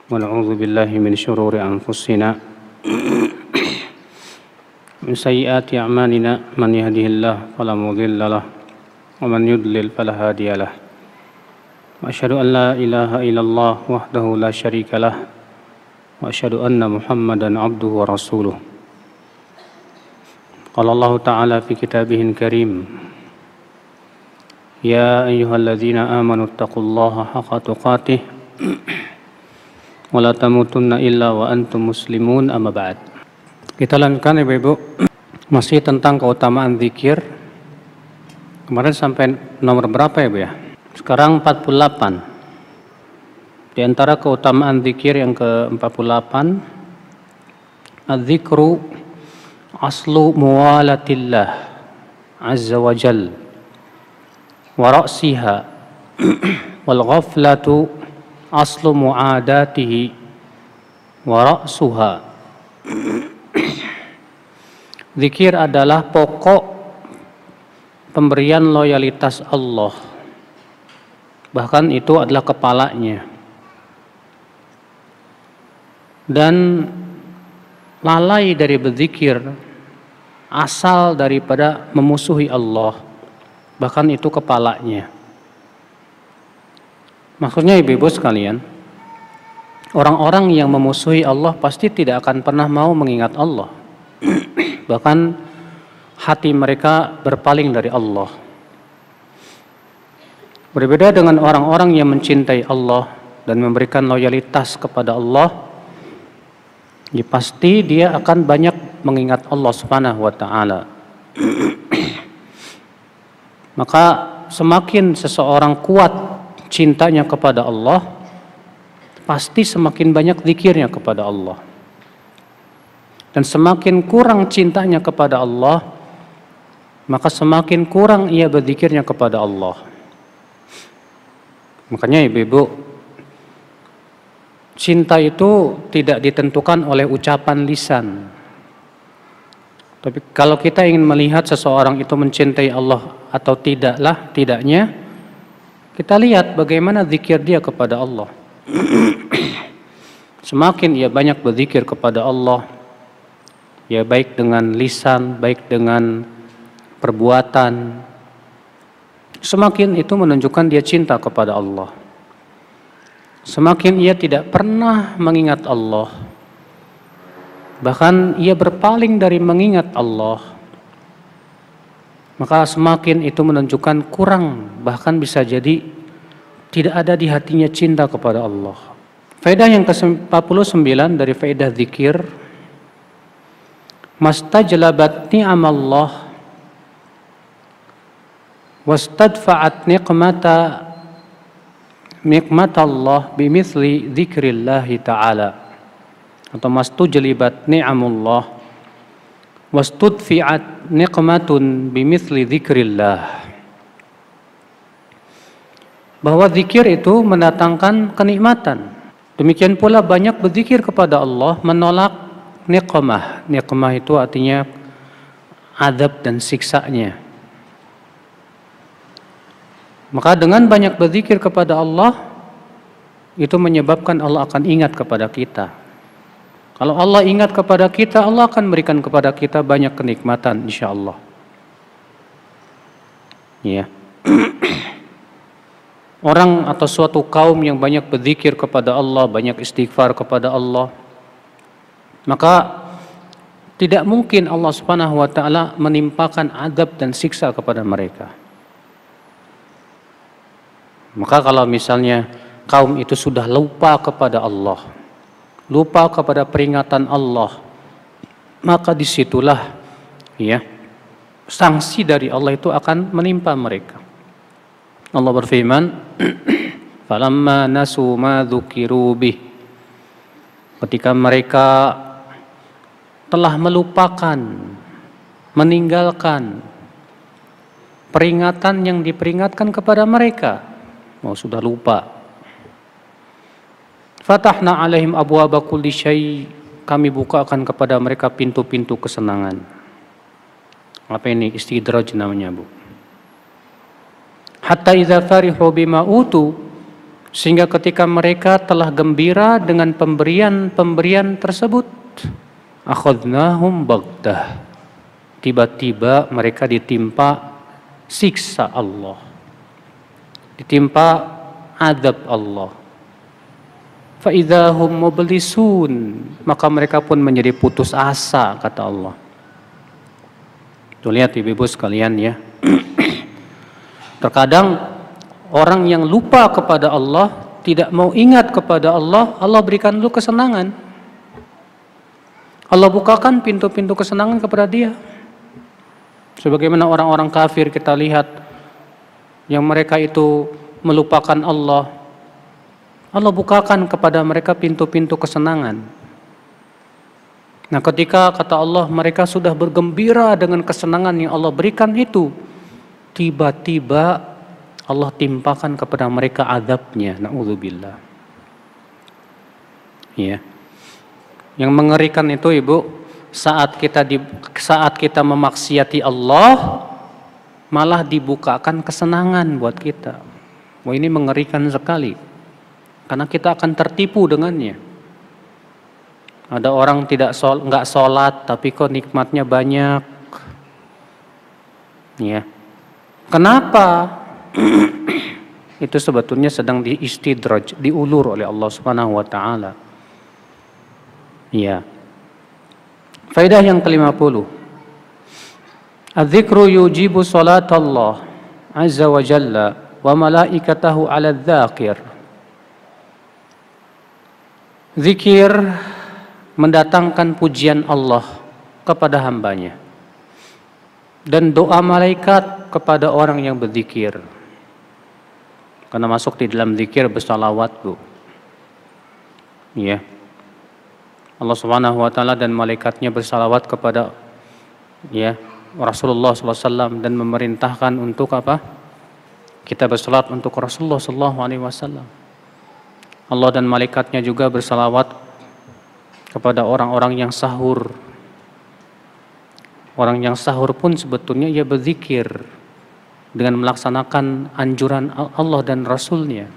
ونعوذ بالله من شرور أنفسنا من سيئات أعمالنا من يهده الله فلا مضل له ومن يضلل فلا هادي له وأشهد أن لا إله إلا الله وحده لا شريك له وأشهد أن محمدا عبده ورسوله قال الله تعالى في كتابه الكريم يا أيها الذين آمنوا اتقوا الله حق تقاته ولا تموتن إلا وأنتم مسلمون أما بعد. Kita lanjutkan Ibu-ibu, masih tentang keutamaan zikir. Kemarin sampai nomor berapa ya Bu ya? Sekarang 48. Di antara keutamaan zikir yang ke-48, az-zikru aslu muwalatillah azza wa jal wa ra'siha wal ghaflatu aslu mu'adatihi wa ra'suha. Zikir adalah pokok pemberian loyalitas Allah, bahkan itu adalah kepalanya. Dan lalai dari berzikir asal daripada memusuhi Allah, bahkan itu kepalanya. Maksudnya ibu-ibu sekalian, orang-orang yang memusuhi Allah pasti tidak akan pernah mau mengingat Allah. Bahkan hati mereka berpaling dari Allah. Berbeda dengan orang-orang yang mencintai Allah dan memberikan loyalitas kepada Allah, ya pasti dia akan banyak mengingat Allah Subhanahu wa taala. Maka semakin seseorang kuat cintanya kepada Allah, pasti semakin banyak zikirnya kepada Allah. Dan semakin kurang cintanya kepada Allah, maka semakin kurang ia berzikirnya kepada Allah. Makanya ibu-ibu, cinta itu tidak ditentukan oleh ucapan lisan. Tapi kalau kita ingin melihat seseorang itu mencintai Allah atau tidaknya, kita lihat bagaimana zikir dia kepada Allah. Semakin ia banyak berzikir kepada Allah, ya baik dengan lisan, baik dengan perbuatan, semakin itu menunjukkan dia cinta kepada Allah. Semakin ia tidak pernah mengingat Allah, bahkan ia berpaling dari mengingat Allah, maka semakin itu menunjukkan kurang, bahkan bisa jadi tidak ada di hatinya cinta kepada Allah. Faedah yang ke-49 dari faedah zikir, mastajlabat ni'amallah wastadfa'at nikmatallah bimithli dzikrillahi ta'ala, atau mastujlibat ni'amullah wastudfi'at nikmatun bimithli dzikrillah. Bahwa zikir itu mendatangkan kenikmatan. Demikian pula banyak berzikir kepada Allah menolak niqmah. Niqmah itu artinya azab dan siksanya. Maka dengan banyak berzikir kepada Allah, itu menyebabkan Allah akan ingat kepada kita. Kalau Allah ingat kepada kita, Allah akan berikan kepada kita banyak kenikmatan insyaallah. Ya. Orang atau suatu kaum yang banyak berzikir kepada Allah, banyak istighfar kepada Allah, maka tidak mungkin Allah Subhanahu wa taala menimpakan azab dan siksa kepada mereka. Maka kalau misalnya kaum itu sudah lupa kepada Allah, lupa kepada peringatan Allah, maka disitulah ya sanksi dari Allah itu akan menimpa mereka. Allah berfirman, "Falamma nasu ma dzukiru bih." Ketika mereka telah melupakan, meninggalkan peringatan yang diperingatkan kepada mereka, sudah lupa. Fatahna alaihim abwaaba kulli syai', kami bukakan kepada mereka pintu-pintu kesenangan. Apa ini? Istidraj namanya, Bu. Hatta idza farihu bima utu, Sehingga ketika mereka telah gembira dengan pemberian-pemberian tersebut, akhadnahum baghtah, tiba-tiba mereka ditimpa siksa Allah, ditimpa azab Allah. Fa idzahum mublisun, maka mereka pun menjadi putus asa, kata Allah. Tuh lihat ibu-ibu sekalian ya. Terkadang orang yang lupa kepada Allah, tidak mau ingat kepada Allah, Allah berikan dulu kesenangan. Allah bukakan pintu-pintu kesenangan kepada dia. Sebagaimana orang-orang kafir kita lihat, yang mereka itu melupakan Allah, Allah bukakan kepada mereka pintu-pintu kesenangan. Nah, ketika kata Allah mereka sudah bergembira dengan kesenangan yang Allah berikan itu, tiba-tiba Allah timpakan kepada mereka azabnya, na'udzubillah. Ya. Yang mengerikan itu ibu, saat kita memaksiati Allah, malah dibukakan kesenangan buat kita. Wah, ini mengerikan sekali, karena kita akan tertipu dengannya. Ada orang nggak sholat, tapi kok nikmatnya banyak. Ya. Kenapa? Itu sebetulnya sedang diistidraj, diulur oleh Allah Subhanahu wa taala. Ya. Faedah yang ke-50. Adzikru yujibu salat Allah azza wa jalla wa malaikatahu 'ala dzakir. Zikir mendatangkan pujian Allah kepada hambanya, dan doa malaikat kepada orang yang berzikir. Karena masuk di dalam zikir bersalawat, Bu. Ya. Allah Subhanahu wa taala dan malaikatnya bersalawat kepada Rasulullah SAW dan memerintahkan untuk apa? Kita bersalat untuk Rasulullah SAW. Allah dan malaikatnya juga bersalawat kepada orang-orang yang sahur. Orang yang sahur pun sebetulnya ia berzikir dengan melaksanakan anjuran Allah dan Rasulnya.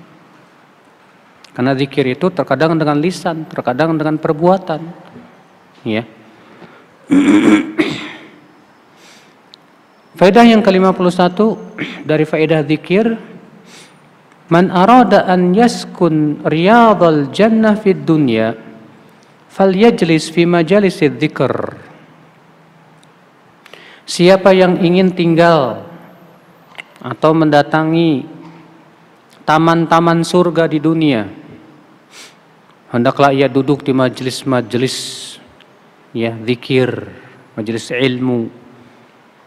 Karena zikir itu terkadang dengan lisan, terkadang dengan perbuatan. Ya. Faedah yang ke-51 dari faedah zikir, man arada an yaskun riyadhal jannah fid dunya falyajlis fi majalisidz dzikr. Siapa yang ingin tinggal atau mendatangi taman-taman surga di dunia, hendaklah ia duduk di majelis-majelis zikir, majelis ilmu,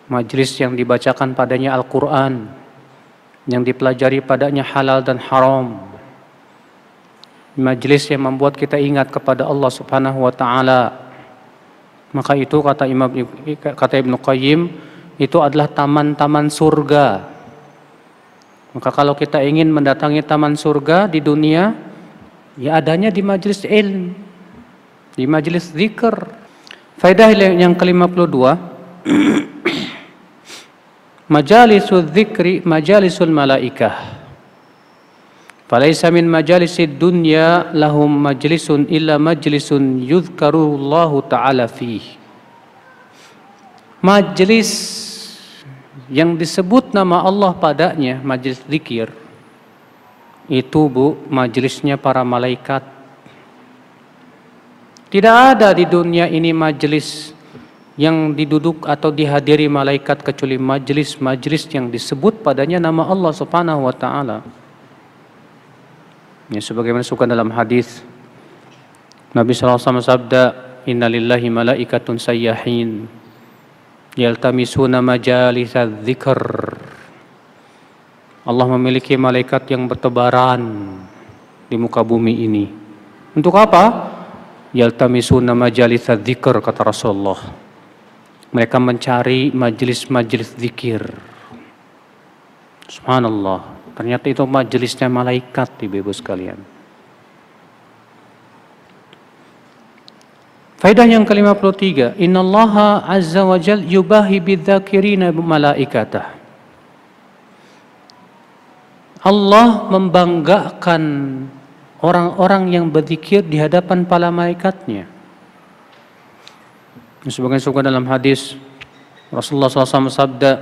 majelis yang dibacakan padanya Al-Quran, yang dipelajari padanya halal dan haram, majelis yang membuat kita ingat kepada Allah Subhanahu wa taala. Maka itu kata Ibnu Qayyim, itu adalah taman-taman surga. Maka kalau kita ingin mendatangi taman surga di dunia, ya adanya di majelis ilmu, di majelis zikir. Faedah yang ke-52, majalisul dzikri majalisul malaikah. Falaisa min majalisid dunya lahum majlisun illa majlisun yuzkarullahu ta'ala fihi. Majlis yang disebut nama Allah padanya, majlis zikir, itu Bu, majlisnya para malaikat. Tidak ada di dunia ini majlis yang diduduk atau dihadiri malaikat kecuali majlis-majlis yang disebut padanya nama Allah Subhanahu wa taala. Ya, sebagaimana disebutkan dalam hadis Nabi sallallahu alaihi wasallam sabda, innalillahi malaikatun sayyahin yaltamisuna majalisaz dzikr. Allah memiliki malaikat yang bertebaran di muka bumi ini. Untuk apa? Yaltamisuna majalisaz dzikr, kata Rasulullah. Mereka mencari majelis-majelis zikir. Subhanallah. Ternyata itu majelisnya malaikat, ibu-ibu sekalian. Faedah yang ke-53, innallaha azza wa jalla yubahi bidzakirina malaikatah. Allah membanggakan orang-orang yang berzikir di hadapan para malaikatnya. Sebagian disebutkan dalam hadis Rasulullah SAW sabda,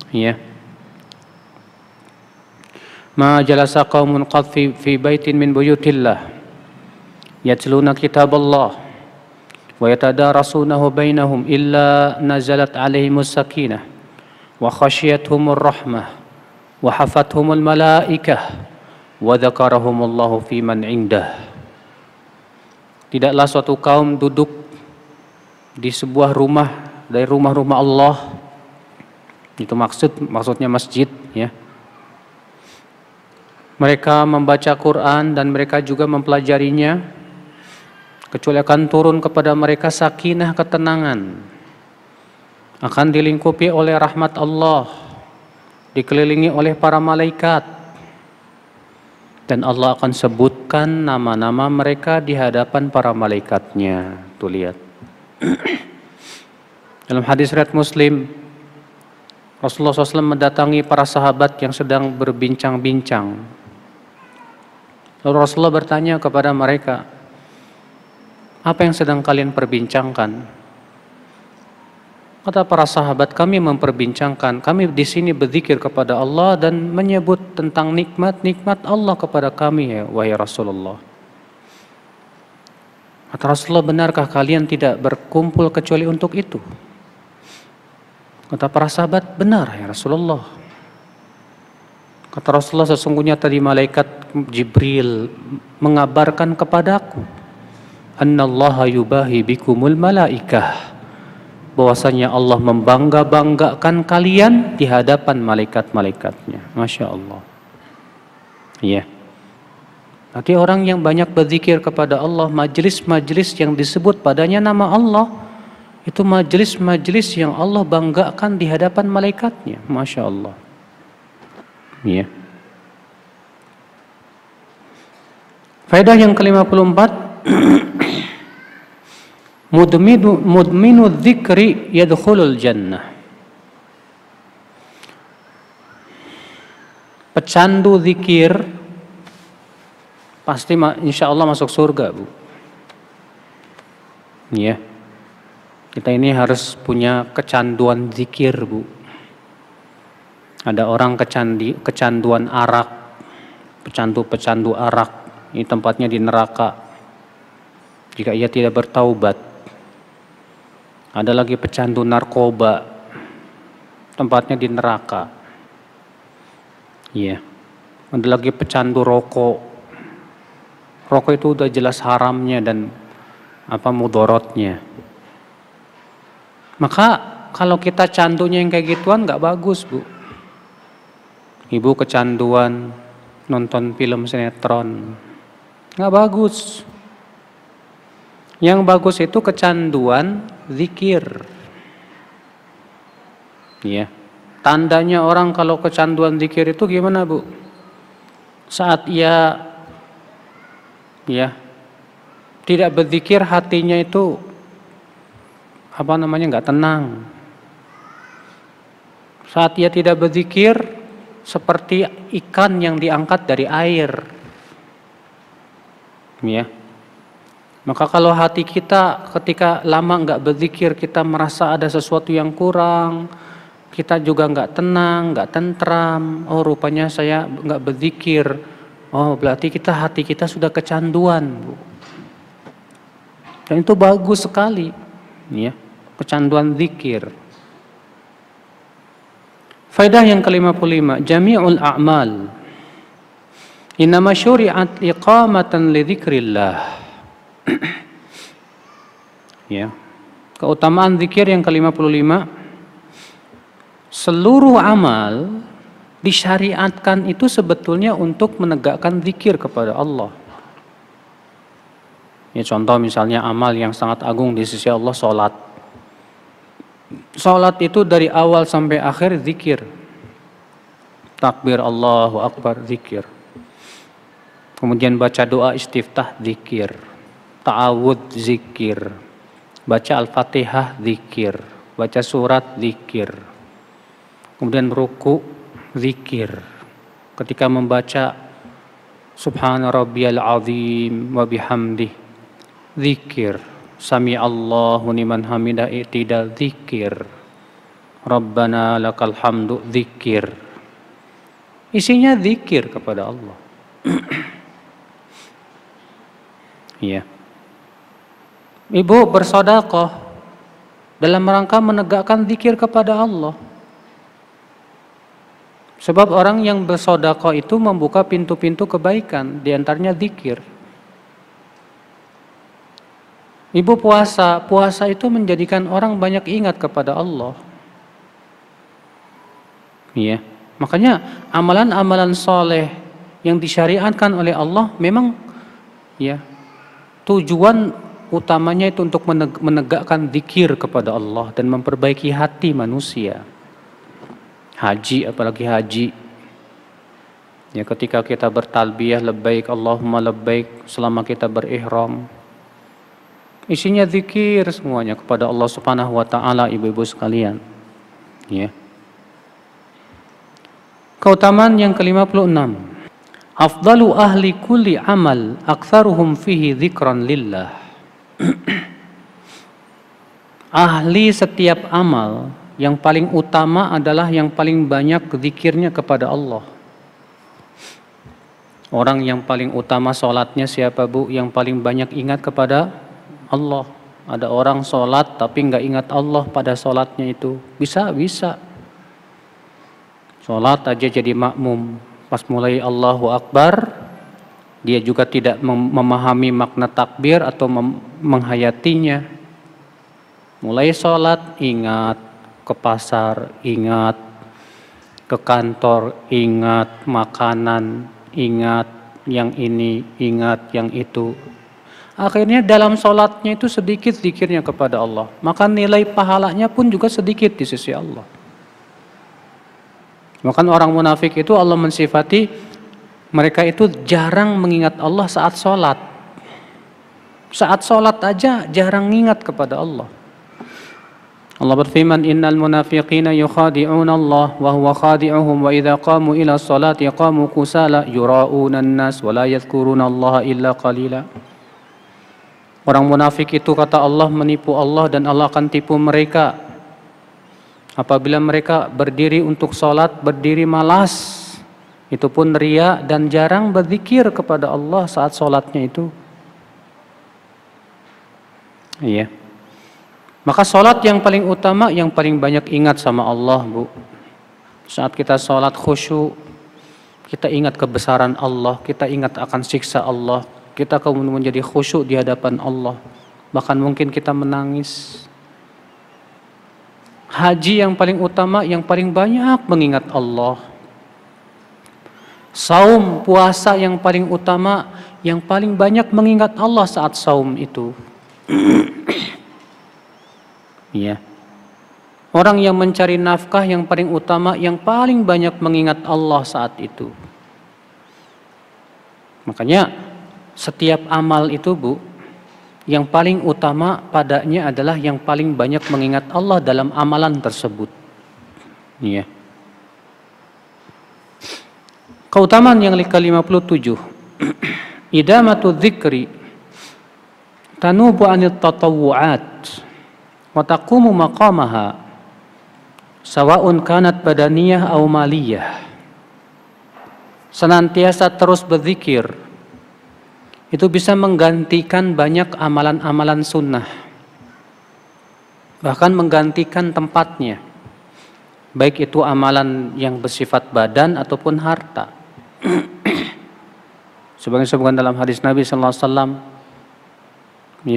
ya, ma jalasa qaumun qad fi baitin min buyutillah yatluna kitaballah wa yatadarasunahu bainahum illa nazalat alaihimus sakinah wa khasyiathumur rahmah wa hafathumul malaikah wa dzakarahumullahu fi man indah. Tidaklah suatu kaum duduk di sebuah rumah dari rumah-rumah Allah, itu maksudnya masjid, ya. Mereka membaca Quran dan mereka juga mempelajarinya, kecuali akan turun kepada mereka sakinah, ketenangan, akan dilingkupi oleh rahmat Allah, dikelilingi oleh para malaikat, dan Allah akan sebutkan nama-nama mereka di hadapan para malaikatnya. Tuh lihat. Dalam hadis riwayat Muslim, Rasulullah SAW mendatangi para sahabat yang sedang berbincang-bincang. Lalu Rasulullah bertanya kepada mereka, apa yang sedang kalian perbincangkan? Kata para sahabat, kami memperbincangkan, kami di sini berzikir kepada Allah dan menyebut tentang nikmat-nikmat Allah kepada kami, ya wahai Rasulullah. Kata Rasulullah, benarkah kalian tidak berkumpul kecuali untuk itu? Kata para sahabat, benar ya Rasulullah. Kata Rasulullah, sesungguhnya tadi malaikat Jibril mengabarkan kepadaku, annallaha yubahi bikumul malaikah, bahwasanya Allah membangga-banggakan kalian di hadapan malaikat-malaikatnya. Masya Allah. Iya. Nanti orang yang banyak berzikir kepada Allah, majlis-majlis yang disebut padanya nama Allah, itu majlis-majlis yang Allah banggakan di hadapan malaikatnya. Masya Allah. Iya. Faedah yang ke-54, mudminu dzikri yadkhulul jannah. Pecandu zikir pasti insya Allah masuk surga, Bu. Ya. Kita ini harus punya kecanduan zikir, Bu. Ada orang kecanduan arak, pecandu arak, ini tempatnya di neraka jika ia tidak bertaubat. Ada lagi pecandu narkoba, tempatnya di neraka. Iya. Ada lagi pecandu rokok. Rokok itu udah jelas haramnya dan mudorotnya. Maka kalau kita candunya yang kayak gituan nggak bagus, Bu. Ibu kecanduan nonton film sinetron, nggak bagus. Yang bagus itu kecanduan zikir. Ya. Tandanya orang kalau kecanduan zikir itu gimana, Bu? Saat ia tidak berzikir, hatinya itu nggak tenang. Saat ia tidak berzikir, seperti ikan yang diangkat dari air. Ya. Maka kalau hati kita ketika lama nggak berzikir, kita merasa ada sesuatu yang kurang, kita juga nggak tenang, nggak tentram. Oh, rupanya saya nggak berzikir. Oh, berarti hati kita sudah kecanduan, Bu. Dan itu bagus sekali, ya, kecanduan zikir. Faedah yang ke-55, jami'ul a'mal innama syuri'at iqamatan li dzikrillah. Ya. Keutamaan zikir yang ke-55, seluruh amal disyariatkan itu sebetulnya untuk menegakkan zikir kepada Allah. Ya, contoh misalnya amal yang sangat agung di sisi Allah, sholat. Sholat itu dari awal sampai akhir zikir. Takbir Allahu Akbar, zikir. Kemudian baca doa istiftah, zikir. Ta'awud, zikir. Baca Al-Fatihah, zikir. Baca surat, zikir. Kemudian ruku, zikir. Ketika membaca Subhana rabbiyal azim wa bihamdih, zikir. Sami Allahu liman hamidah, i'tidal, zikir. Rabbana lakal hamdu, zikir. Isinya zikir kepada Allah. Iya. Ibu bersedekah dalam rangka menegakkan zikir kepada Allah. Sebab orang yang bersedekah itu membuka pintu-pintu kebaikan, di antaranya zikir. Ibu puasa itu menjadikan orang banyak ingat kepada Allah. Iya. Makanya amalan-amalan soleh yang disyariatkan oleh Allah memang ya tujuan utamanya itu untuk menegakkan zikir kepada Allah dan memperbaiki hati manusia. Haji, apalagi haji. Ya, ketika kita bertalbiyah labbaik Allahumma labbaik selama kita berihram, isinya zikir semuanya kepada Allah Subhanahu wa taala, ibu-ibu sekalian. Ya. Keutamaan yang ke-56. Afdalu ahli kulli amal aktsaruhum fihi dzikran lillah. Ahli setiap amal yang paling utama adalah yang paling banyak zikirnya kepada Allah. Orang yang paling utama sholatnya siapa, Bu? Yang paling banyak ingat kepada Allah. Ada orang sholat tapi nggak ingat Allah pada sholatnya itu. Bisa. Sholat aja jadi makmum. Pas mulai Allahu Akbar, dia juga tidak memahami makna takbir atau menghayatinya. Mulai sholat ingat, ke pasar ingat, ke kantor ingat, makanan ingat, yang ini ingat, yang itu. Akhirnya dalam sholatnya itu sedikit zikirnya kepada Allah. Maka nilai pahalanya pun juga sedikit di sisi Allah. Bahkan orang munafik itu Allah mensifati mereka itu jarang mengingat Allah saat sholat. Saat sholat aja jarang ingat kepada Allah. Allah berfirman, innal munafiqina yukhadi'una Allah wa huwa khadi'uhum wa idza qamu ila sholati qamu kusala yura'una an-nas wa la yadhkuruna Allah illa qalila. Orang munafik itu kata Allah menipu Allah dan Allah akan tipu mereka. Apabila mereka berdiri untuk sholat, berdiri malas. Itu pun riya dan jarang berzikir kepada Allah saat sholatnya itu. Iya. Maka sholat yang paling utama, yang paling banyak ingat sama Allah, Bu. Saat kita sholat khusyuk, kita ingat kebesaran Allah, kita ingat akan siksa Allah, kita kemudian menjadi khusyuk di hadapan Allah. Bahkan mungkin kita menangis. Haji yang paling utama, yang paling banyak mengingat Allah. Saum, puasa yang paling utama, yang paling banyak mengingat Allah saat saum itu. Ya. Orang yang mencari nafkah yang paling utama, yang paling banyak mengingat Allah saat itu. Makanya setiap amal itu, Bu, yang paling utama padanya adalah yang paling banyak mengingat Allah dalam amalan tersebut. Ya. Keutamaan yang ke-57. Idamatu dzikri tanubu 'anil tatawwu'at wa taqumu maqamaha sawa'un kanat badaniyah aw maliyah. Senantiasa terus berzikir itu bisa menggantikan banyak amalan-amalan sunnah, bahkan menggantikan tempatnya, baik itu amalan yang bersifat badan ataupun harta. Sebagai disebutkan dalam hadis Nabi sallallahu alaihi wasallam,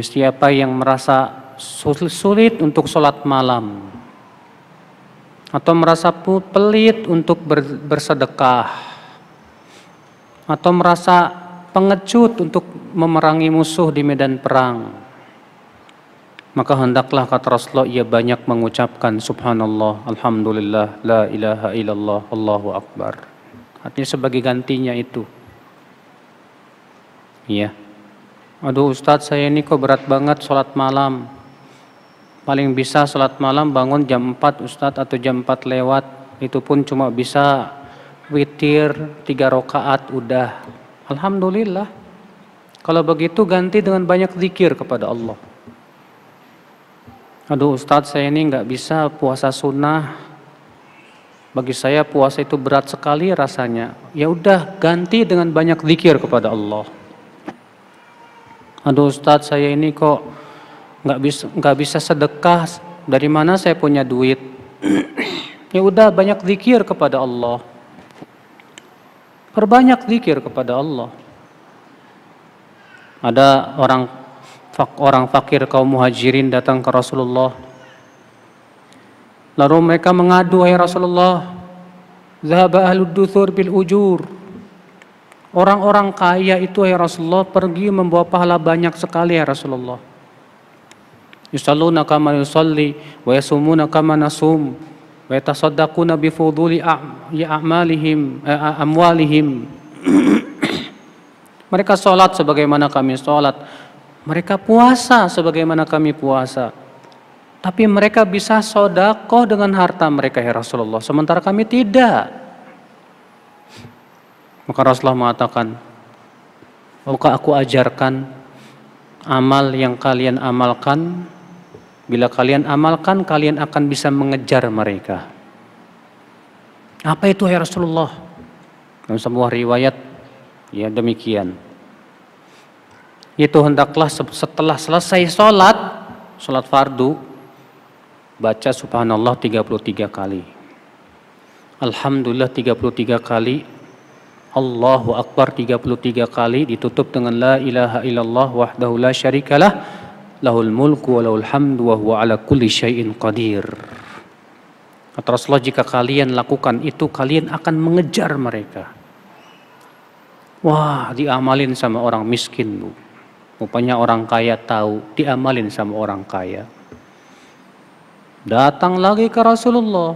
siapa yang merasa sulit untuk sholat malam atau merasa pelit untuk bersedekah atau merasa pengecut untuk memerangi musuh di medan perang, maka hendaklah kata Rasulullah ia banyak mengucapkan subhanallah, alhamdulillah, la ilaha illallah, Allahu akbar. Artinya sebagai gantinya itu. Iya. Aduh Ustadz, saya ini kok berat banget sholat malam. Paling bisa sholat malam bangun jam 4 Ustadz, atau jam 4 lewat. Itu pun cuma bisa witir 3 rakaat udah. Alhamdulillah. Kalau begitu ganti dengan banyak zikir kepada Allah. Aduh Ustadz, saya ini nggak bisa puasa sunnah. Bagi saya puasa itu berat sekali rasanya. Ya udah, ganti dengan banyak zikir kepada Allah. Aduh Ustadz, saya ini kok nggak bisa sedekah. Dari mana saya punya duit? Ya udah, banyak zikir kepada Allah. Perbanyak zikir kepada Allah. Ada orang fakir kaum muhajirin datang ke Rasulullah. Lalu mereka mengadu, "Hai Rasulullah, zahaba ahlud duthur bil ujur." Orang-orang kaya itu, hai Rasulullah, pergi membawa pahala banyak sekali, ya Rasulullah. Yusalluna kama yusalli wa yasumuna kama nasum wa yatasaddaquna bi fuduli amwalihim. Mereka sholat sebagaimana kami sholat. Mereka puasa sebagaimana kami puasa. Tapi mereka bisa sedekah dengan harta mereka, ya Rasulullah. Sementara kami tidak. Maka Rasulullah mengatakan, "Maukah aku ajarkan amal yang kalian amalkan? Bila kalian amalkan, kalian akan bisa mengejar mereka." Apa itu, ya Rasulullah? Dalam sebuah riwayat, ya demikian. Itu hendaklah setelah selesai sholat fardu, baca subhanallah 33 kali. Alhamdulillah 33 kali. Allahu Akbar 33 kali, ditutup dengan la ilaha illallah wahdahu la syarikalah lahul mulku wa lahul hamdu wa huwa ala kulli syai'in qadir. Kata Rasulullah, jika kalian lakukan itu, kalian akan mengejar mereka. Wah, diamalin sama orang miskin, Bu. Rupanya orang kaya tahu, diamalin sama orang kaya. Datang lagi ke Rasulullah.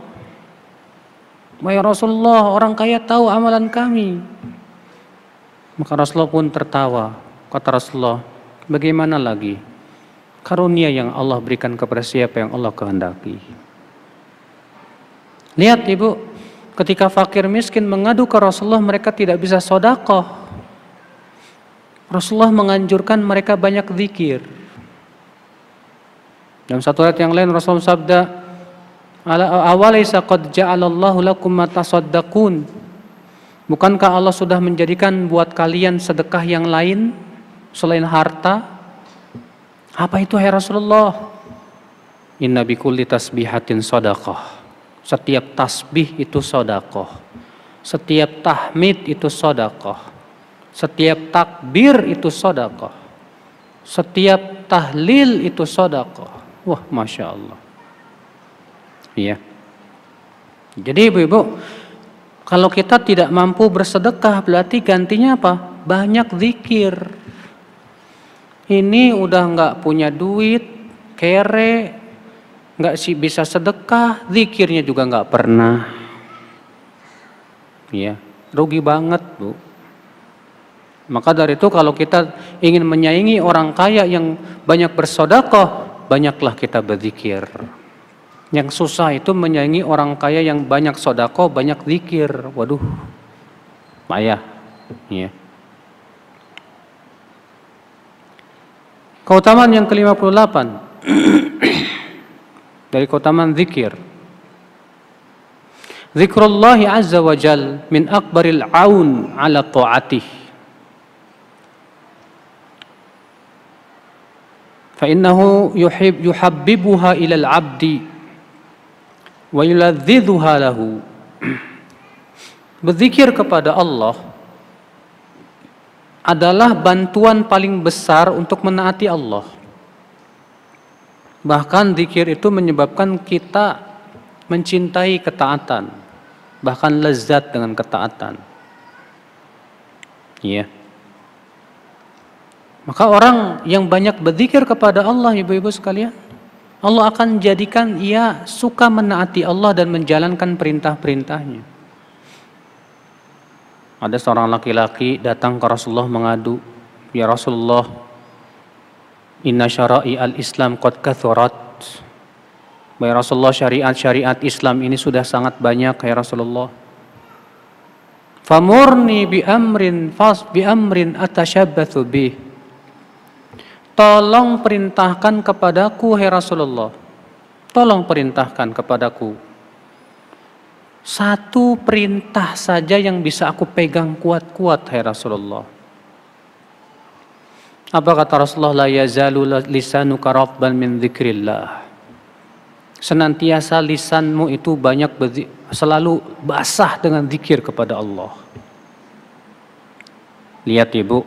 "Wahai Rasulullah, orang kaya tahu amalan kami." Maka Rasulullah pun tertawa. Kata Rasulullah, "Bagaimana lagi? Karunia yang Allah berikan kepada siapa yang Allah kehendaki." Lihat Ibu, ketika fakir miskin mengadu ke Rasulullah, mereka tidak bisa sedekah. Rasulullah menganjurkan mereka banyak zikir. Dalam satu ayat yang lain Rasulullah sabda, "Awalaysa qad ja'alallahu lakum ma tasaddaqun?" Bukankah Allah sudah menjadikan buat kalian sedekah yang lain selain harta? Apa itu, hai Rasulullah? "Inna bikulli tasbihatin shadaqah." Setiap tasbih itu sedekah. Setiap tahmid itu sedekah. Setiap takbir itu sedekah. Setiap tahlil itu sedekah. Wah, Masya Allah. Iya. Jadi Ibu-ibu, kalau kita tidak mampu bersedekah, berarti gantinya apa? Banyak zikir. Ini udah nggak punya duit, kere, nggak sih bisa sedekah, zikirnya juga nggak pernah. Iya, rugi banget, Bu. Maka dari itu kalau kita ingin menyaingi orang kaya yang banyak bersedekah, banyaklah kita berzikir. Yang susah itu menyaingi orang kaya yang banyak sedekah, banyak zikir. Waduh, payah. Ya. Keutamaan yang ke-58 dari keutamaan zikir. Zikrullahi azza wa jal min akbaril aun ala ta'atih. Fa'innahu yuhabbibuha ilal abdi wa yuladzidhuha lahu. Berzikir kepada Allah adalah bantuan paling besar untuk menaati Allah. Bahkan zikir itu menyebabkan kita mencintai ketaatan, bahkan lezat dengan ketaatan. Iya. Maka orang yang banyak berzikir kepada Allah, ibu-ibu sekalian, Allah akan jadikan ia suka menaati Allah dan menjalankan perintah-perintahnya. Ada seorang laki-laki datang ke Rasulullah mengadu, "Ya Rasulullah, inna syara'i al-Islam qad kathurat." Ya Rasulullah, syariat-syariat Islam ini sudah sangat banyak, ya Rasulullah. famurni bi amrin atashabbatsu bih. Tolong perintahkan kepadaku, hai Rasulullah. Tolong perintahkan kepadaku. Satu perintah saja yang bisa aku pegang kuat-kuat, hai Rasulullah. Apa kata Rasulullah? La yazalu lisanuka ratban min dzikrillah. Senantiasa lisanmu itu selalu basah dengan zikir kepada Allah. Lihat Ibu,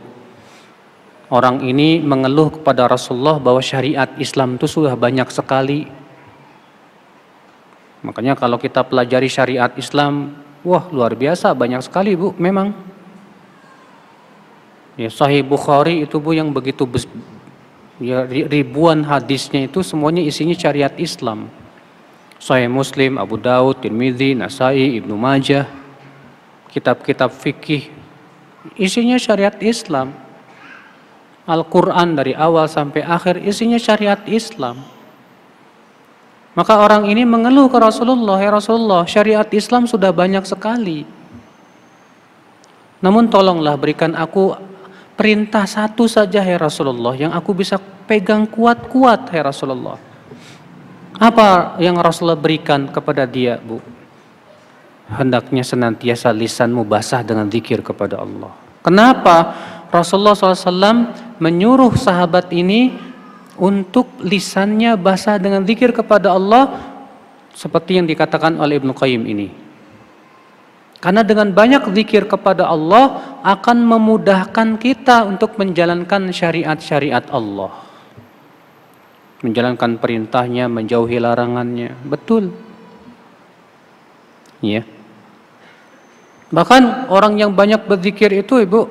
orang ini mengeluh kepada Rasulullah bahwa syariat Islam itu sudah banyak sekali. Makanya kalau kita pelajari syariat Islam, wah luar biasa, banyak sekali Bu, memang. Ya, Sahih Bukhari itu Bu yang begitu ribuan hadisnya itu semuanya isinya syariat Islam. Sahih Muslim, Abu Daud, Tirmidzi, Nasai, Ibnu Majah, kitab-kitab fikih isinya syariat Islam. Al-Quran dari awal sampai akhir isinya syariat Islam. Maka orang ini mengeluh ke Rasulullah, ya Rasulullah, syariat Islam sudah banyak sekali. Namun tolonglah berikan aku perintah satu saja, ya Rasulullah, yang aku bisa pegang kuat-kuat, ya Rasulullah. Apa yang Rasulullah berikan kepada dia, Bu? Hendaknya senantiasa lisanmu basah dengan zikir kepada Allah. Kenapa? Rasulullah SAW menyuruh sahabat ini untuk lisannya basah dengan zikir kepada Allah, seperti yang dikatakan oleh Ibnu Qayyim ini. Karena dengan banyak zikir kepada Allah akan memudahkan kita untuk menjalankan syariat-syariat Allah, menjalankan perintahnya, menjauhi larangannya. Betul. Ya. Bahkan orang yang banyak berzikir itu Ibu,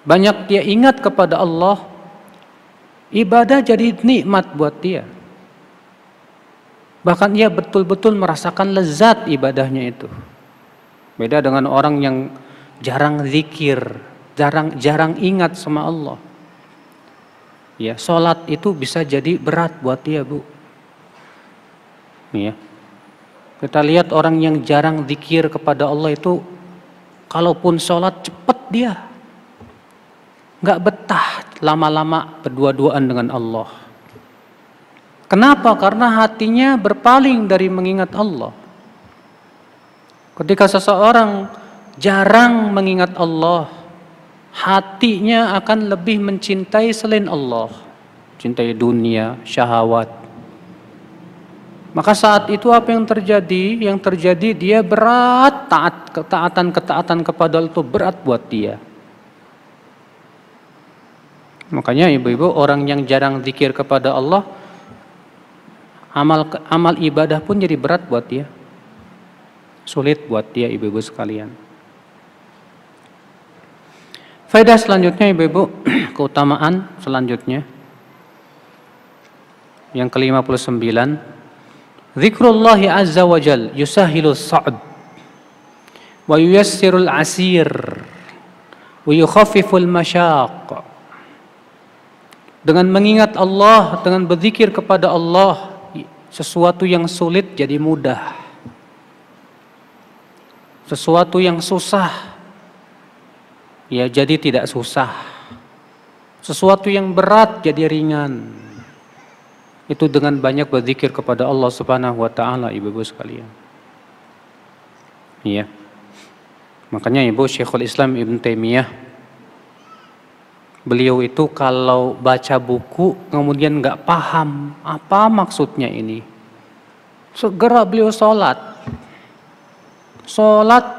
banyak dia ingat kepada Allah, ibadah jadi nikmat buat dia. Bahkan ia betul-betul merasakan lezat ibadahnya itu. Beda dengan orang yang jarang zikir, jarang ingat sama Allah. Ya, sholat itu bisa jadi berat buat dia, Bu. Ya. Kita lihat orang yang jarang zikir kepada Allah itu, kalaupun sholat cepat dia, nggak betah lama-lama berdua-duaan dengan Allah. Kenapa? Karena hatinya berpaling dari mengingat Allah. Ketika seseorang jarang mengingat Allah, hatinya akan lebih mencintai selain Allah, cintai dunia, syahwat. Maka saat itu apa yang terjadi? Yang terjadi dia berat, ketaatan kepada Allah itu berat buat dia. Makanya ibu-ibu, orang yang jarang zikir kepada Allah, amal ibadah pun jadi berat buat dia. Sulit buat dia, ibu-ibu sekalian. Faedah selanjutnya ibu-ibu, keutamaan selanjutnya yang ke-59, Zikrullahi azza wa jal yusahilus sa'd wa yuyassirul asir wa yukhaffiful masyaq. Dengan mengingat Allah, dengan berzikir kepada Allah, sesuatu yang sulit jadi mudah. Sesuatu yang susah ya jadi tidak susah. Sesuatu yang berat jadi ringan. Itu dengan banyak berzikir kepada Allah Subhanahu wa taala, ibu-ibu sekalian. Iya. Makanya Ibu Syekhul Islam Ibn Taimiyah, beliau itu kalau baca buku kemudian nggak paham apa maksudnya ini, segera beliau sholat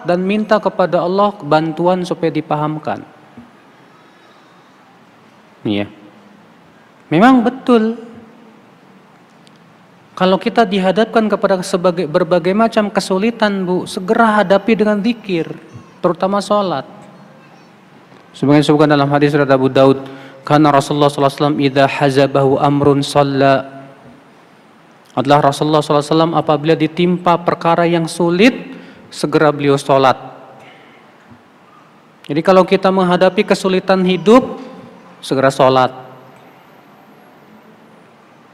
dan minta kepada Allah bantuan supaya dipahamkan. Iya. Memang betul. Kalau kita dihadapkan kepada berbagai macam kesulitan, Bu, segera hadapi dengan zikir, terutama sholat. Sebagian disebutkan dalam hadis riwayat Abu Daud, karena Rasulullah SAW idza hazabahu amrun shalla. Adalah Rasulullah SAW apabila ditimpa perkara yang sulit, segera beliau sholat. Jadi kalau kita menghadapi kesulitan hidup, segera sholat.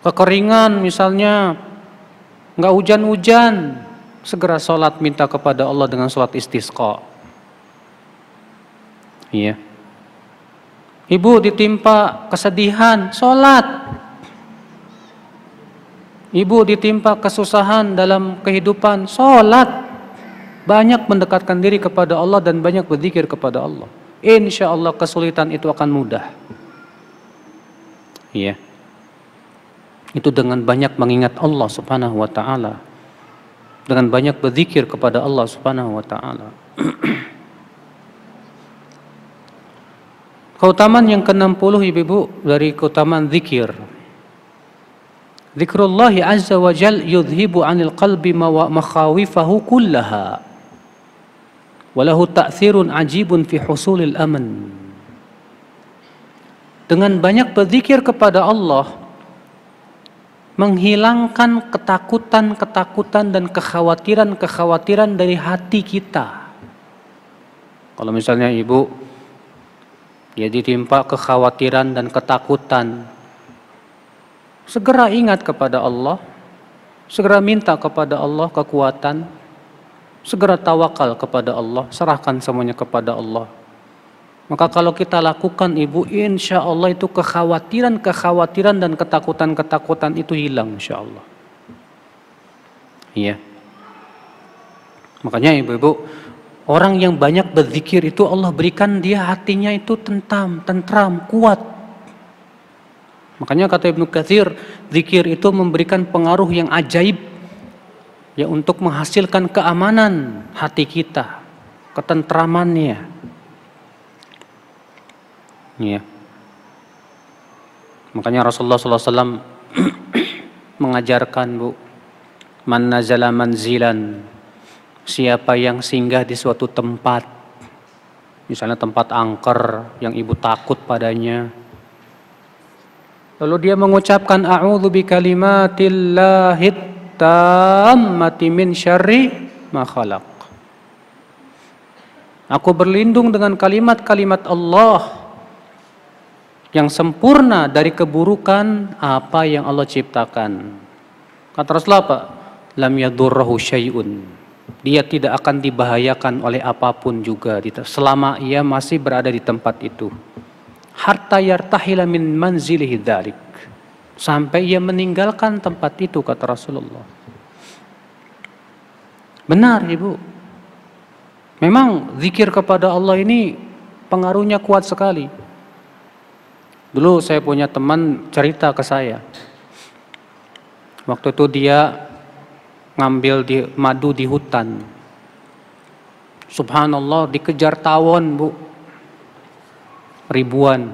Kekeringan misalnya, nggak hujan-hujan, segera sholat minta kepada Allah dengan sholat istisqa. Iya. Ibu ditimpa kesedihan, sholat. Ibu ditimpa kesusahan dalam kehidupan, sholat. Banyak mendekatkan diri kepada Allah dan banyak berzikir kepada Allah. Insya Allah kesulitan itu akan mudah. Iya. Itu dengan banyak mengingat Allah Subhanahu wa taala. Dengan banyak berzikir kepada Allah Subhanahu wa taala. Keutamaan yang ke-60 ibu-ibu dari keutamaan zikir. Zikrullah azza wa jal yudhibu 'anil qalbi makhawifahu kullaha. Walahu ta'thirun ajibun fi husulil aman. Dengan banyak berzikir kepada Allah menghilangkan ketakutan-ketakutan dan kekhawatiran-kekhawatiran dari hati kita. Kalau misalnya ibu dia ditimpa kekhawatiran dan ketakutan, segera ingat kepada Allah, segera minta kepada Allah kekuatan, segera tawakal kepada Allah, serahkan semuanya kepada Allah. Maka kalau kita lakukan ibu, insya Allah itu kekhawatiran dan ketakutan itu hilang insya Allah. Iya. Makanya ibu-ibu, orang yang banyak berzikir itu Allah berikan dia hatinya itu tentram, kuat. Makanya kata Ibnu Katsir, zikir itu memberikan pengaruh yang ajaib ya untuk menghasilkan keamanan hati kita, ketentramannya. Ya. Makanya Rasulullah SAW mengajarkan man nazala manzilan, siapa yang singgah di suatu tempat, misalnya tempat angker yang ibu takut padanya, lalu dia mengucapkan a'udzu bikalimatillahi tammati min syarri ma khalaq. Aku berlindung dengan kalimat-kalimat Allah yang sempurna dari keburukan apa yang Allah ciptakan. Kata Rasulullah apa? Lam yadurruhu syai'un. Dia tidak akan dibahayakan oleh apapun juga selama ia masih berada di tempat itu. Hatta yartahila min manzilihi dzalik. Sampai ia meninggalkan tempat itu, kata Rasulullah. Benar, Ibu. Memang zikir kepada Allah ini pengaruhnya kuat sekali. Dulu saya punya teman cerita ke saya. Waktu itu dia ngambil madu di hutan. Subhanallah, dikejar tawon, Bu. Ribuan.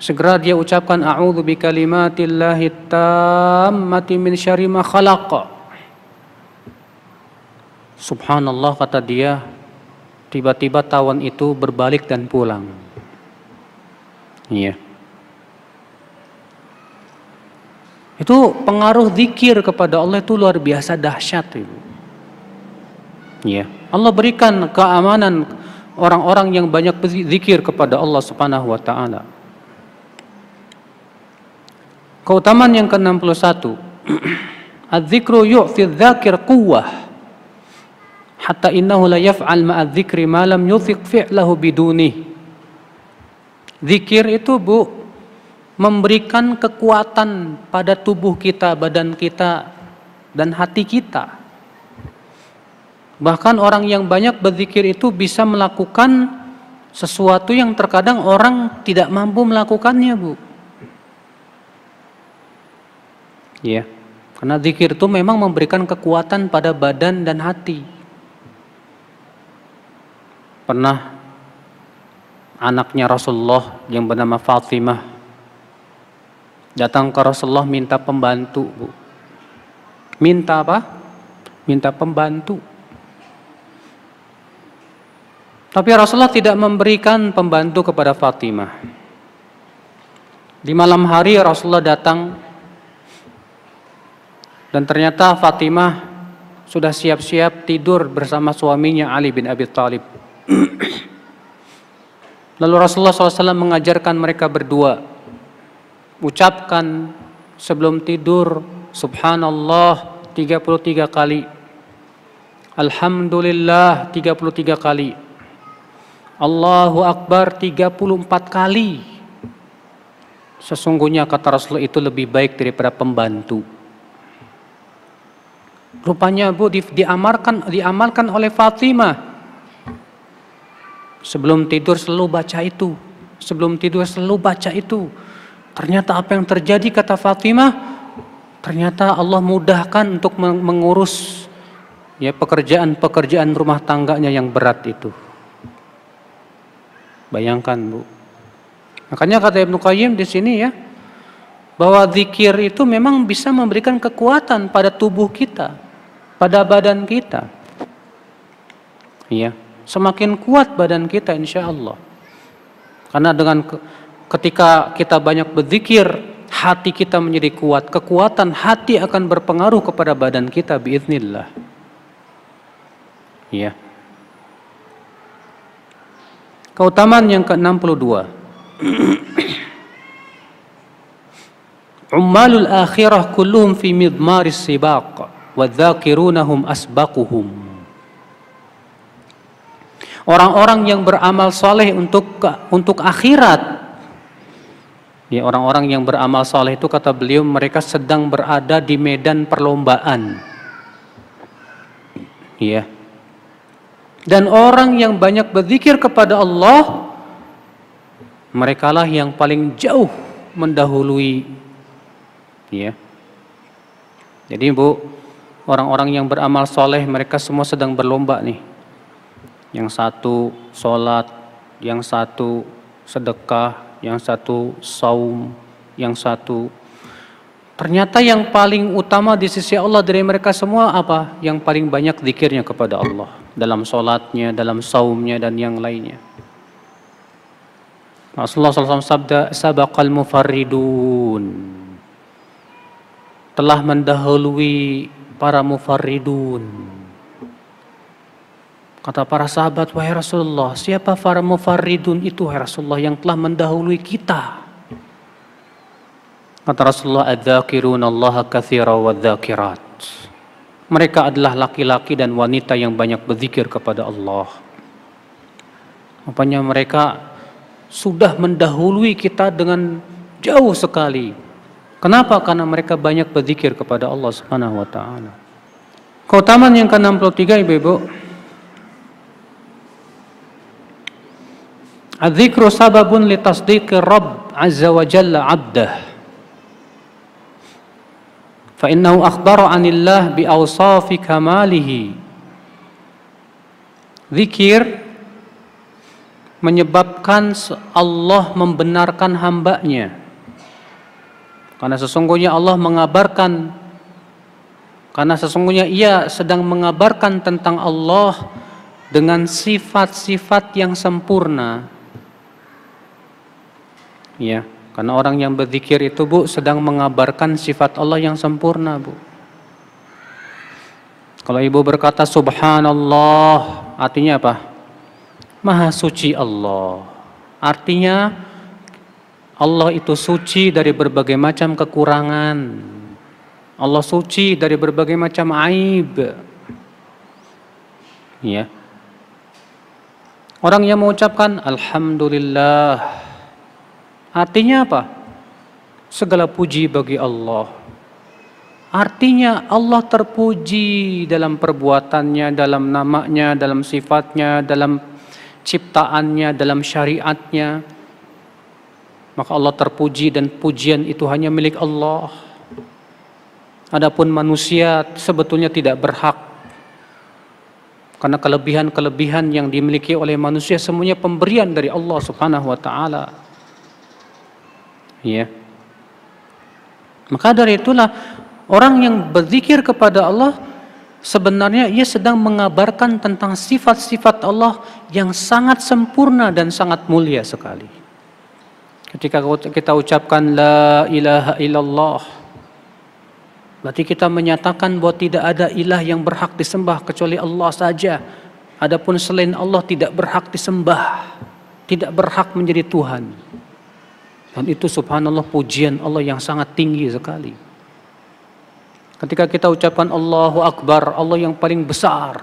Segera dia ucapkan a'udzu bikalimatillahi tammati min syarri ma khalaq. Subhanallah, kata dia, tiba-tiba tawon itu berbalik dan pulang. Iya. Itu pengaruh zikir kepada Allah itu luar biasa dahsyat, Ibu. Iya. Allah berikan keamanan orang-orang yang banyak berzikir kepada Allah Subhanahu wa taala. Keutamaan yang ke-61. Az-zikru yu'ti adz-dzakir quwwah. Hatta innahu la yaf'al ma'a adz-dzikri ma lam yuthiq fi'lahu bidunihi. Zikir itu, Bu, memberikan kekuatan pada tubuh kita, badan kita, dan hati kita. Bahkan orang yang banyak berzikir itu bisa melakukan sesuatu yang terkadang orang tidak mampu melakukannya, Bu. Ya, karena zikir itu memang memberikan kekuatan pada badan dan hati. Pernah anaknya Rasulullah yang bernama Fatimah datang ke Rasulullah minta pembantu, Bu. Minta apa? Minta pembantu. Tapi Rasulullah tidak memberikan pembantu kepada Fatimah. Di malam hari Rasulullah datang dan ternyata Fatimah sudah siap-siap tidur bersama suaminya Ali bin Abi Thalib. Lalu Rasulullah SAW mengajarkan mereka berdua, ucapkan sebelum tidur Subhanallah 33 kali, Alhamdulillah 33 kali, Allahu Akbar 34 kali. Sesungguhnya kata Rasulullah itu lebih baik daripada pembantu. Rupanya Bu diamalkan oleh Fatimah. Sebelum tidur selalu baca itu. Sebelum tidur selalu baca itu. Ternyata apa yang terjadi kata Fatimah? Ternyata Allah mudahkan untuk mengurus ya pekerjaan rumah tangganya yang berat itu. Bayangkan Bu. Makanya kata Ibnu Qayyim di sini ya, bahwa zikir itu memang bisa memberikan kekuatan pada tubuh kita, pada badan kita. Iya, semakin kuat badan kita insya Allah. Karena ketika kita banyak berzikir, hati kita menjadi kuat. Kekuatan hati akan berpengaruh kepada badan kita biiznillah. Iya. Keutamaan yang ke-62. Ummalul akhirah kulluhum fi midmaris sibaq wa dzakirunahum asbaquhum. Orang-orang yang beramal soleh untuk akhirat. Ya, orang-orang yang beramal soleh itu kata beliau mereka sedang berada di medan perlombaan. Ya. Dan orang yang banyak berzikir kepada Allah, merekalah yang paling jauh mendahului. Ya. Jadi Bu, orang-orang yang beramal soleh mereka semua sedang berlomba nih. Yang satu sholat, yang satu sedekah, yang satu saum, yang satu. Ternyata yang paling utama di sisi Allah dari mereka semua apa? Yang paling banyak zikirnya kepada Allah. Dalam sholatnya, dalam saumnya, dan yang lainnya. Rasulullah SAW sabda, sabaqal mufarridun. Telah mendahului para mufarridun. Kata para sahabat, wahai Rasulullah, siapa para mufarridun itu, wahai Rasulullah, yang telah mendahului kita? Kata Rasulullah, adzakiruna Allaha katsira wadzakirat. Mereka adalah laki-laki dan wanita yang banyak berzikir kepada Allah. Rupanya mereka sudah mendahului kita dengan jauh sekali. Kenapa? Karena mereka banyak berzikir kepada Allah Subhanahu wa taala. Keutamaan yang ke-63 Ibu-ibu. Az-zikru sababun li tasdiqir Rabb azza wa jalla 'abdah. Fa innahu akhbara 'anillah bi awsafi kamalihi. Zikir menyebabkan Allah membenarkan hambanya. Karena sesungguhnya Allah mengabarkan, karena sesungguhnya ia sedang mengabarkan tentang Allah dengan sifat-sifat yang sempurna. Ya, karena orang yang berzikir itu Bu sedang mengabarkan sifat Allah yang sempurna Bu. Kalau Ibu berkata subhanallah, artinya apa? Maha suci Allah. Artinya Allah itu suci dari berbagai macam kekurangan. Allah suci dari berbagai macam aib. Ya. Orang yang mengucapkan alhamdulillah, artinya apa? Segala puji bagi Allah. Artinya Allah terpuji dalam perbuatannya, dalam namanya, dalam sifatnya, dalam ciptaannya, dalam syariatnya. Maka Allah terpuji dan pujian itu hanya milik Allah. Adapun manusia sebetulnya tidak berhak. Karena kelebihan-kelebihan yang dimiliki oleh manusia semuanya pemberian dari Allah Subhanahu wa taala. Ya. Maka dari itulah orang yang berzikir kepada Allah sebenarnya ia sedang mengabarkan tentang sifat-sifat Allah yang sangat sempurna dan sangat mulia sekali. Ketika kita ucapkan la ilaha illallah, berarti kita menyatakan bahwa tidak ada ilah yang berhak disembah kecuali Allah saja. Adapun selain Allah tidak berhak disembah, tidak berhak menjadi Tuhan. Dan itu subhanallah pujian Allah yang sangat tinggi sekali. Ketika kita ucapkan Allahu Akbar, Allah yang paling besar.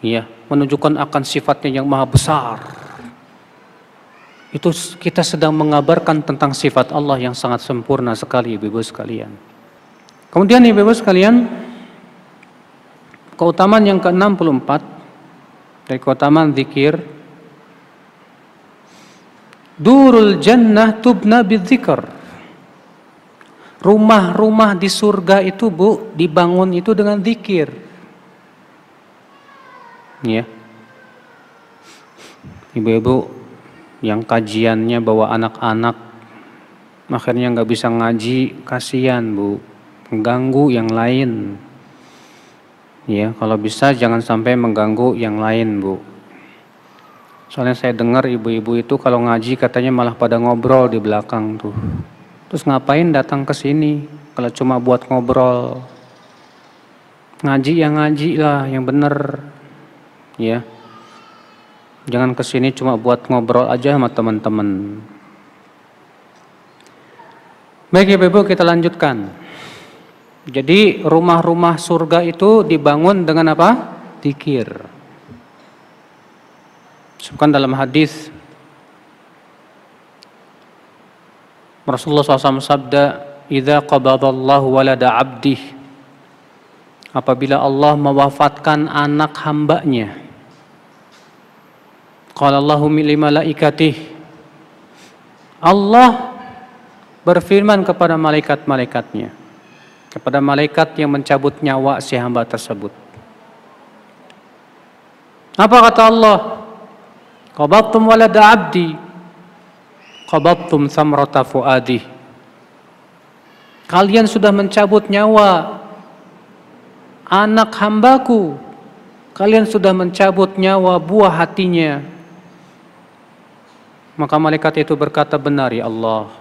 Ya, menunjukkan akan sifatnya yang maha besar. Itu kita sedang mengabarkan tentang sifat Allah yang sangat sempurna sekali, Ibu-ibu sekalian. Kemudian Ibu-ibu sekalian, keutamaan yang ke-64 dari keutamaan zikir, durul jannah tubna bidzikr. Rumah-rumah di surga itu, Bu, dibangun itu dengan zikir. Ya. Ibu-ibu yang kajiannya bawa anak-anak, akhirnya nggak bisa ngaji, kasihan, Bu, mengganggu yang lain. Ya, kalau bisa jangan sampai mengganggu yang lain, Bu. Soalnya saya dengar ibu-ibu itu kalau ngaji katanya malah pada ngobrol di belakang tuh. Terus ngapain datang ke sini kalau cuma buat ngobrol? Ngaji lah, yang bener. Ya. Jangan ke sini cuma buat ngobrol aja sama teman-teman. Baik Ibu, kita lanjutkan. Jadi rumah-rumah surga itu dibangun dengan apa? Zikir. Disebutkan dalam hadis Rasulullah SAW sabda, "Idza qabadallahu walada 'abdih." Apabila Allah mewafatkan anak hambanya, qala Allahu li malaikatih, Allah berfirman kepada malaikat-malaikatnya, kepada malaikat yang mencabut nyawa si hamba tersebut. Apa kata Allah? Qabadtum walada 'abdi, qabadtum samrata fuadi. Kalian sudah mencabut nyawa anak hambaku, kalian sudah mencabut nyawa buah hatinya. Maka malaikat itu berkata, benar ya Allah.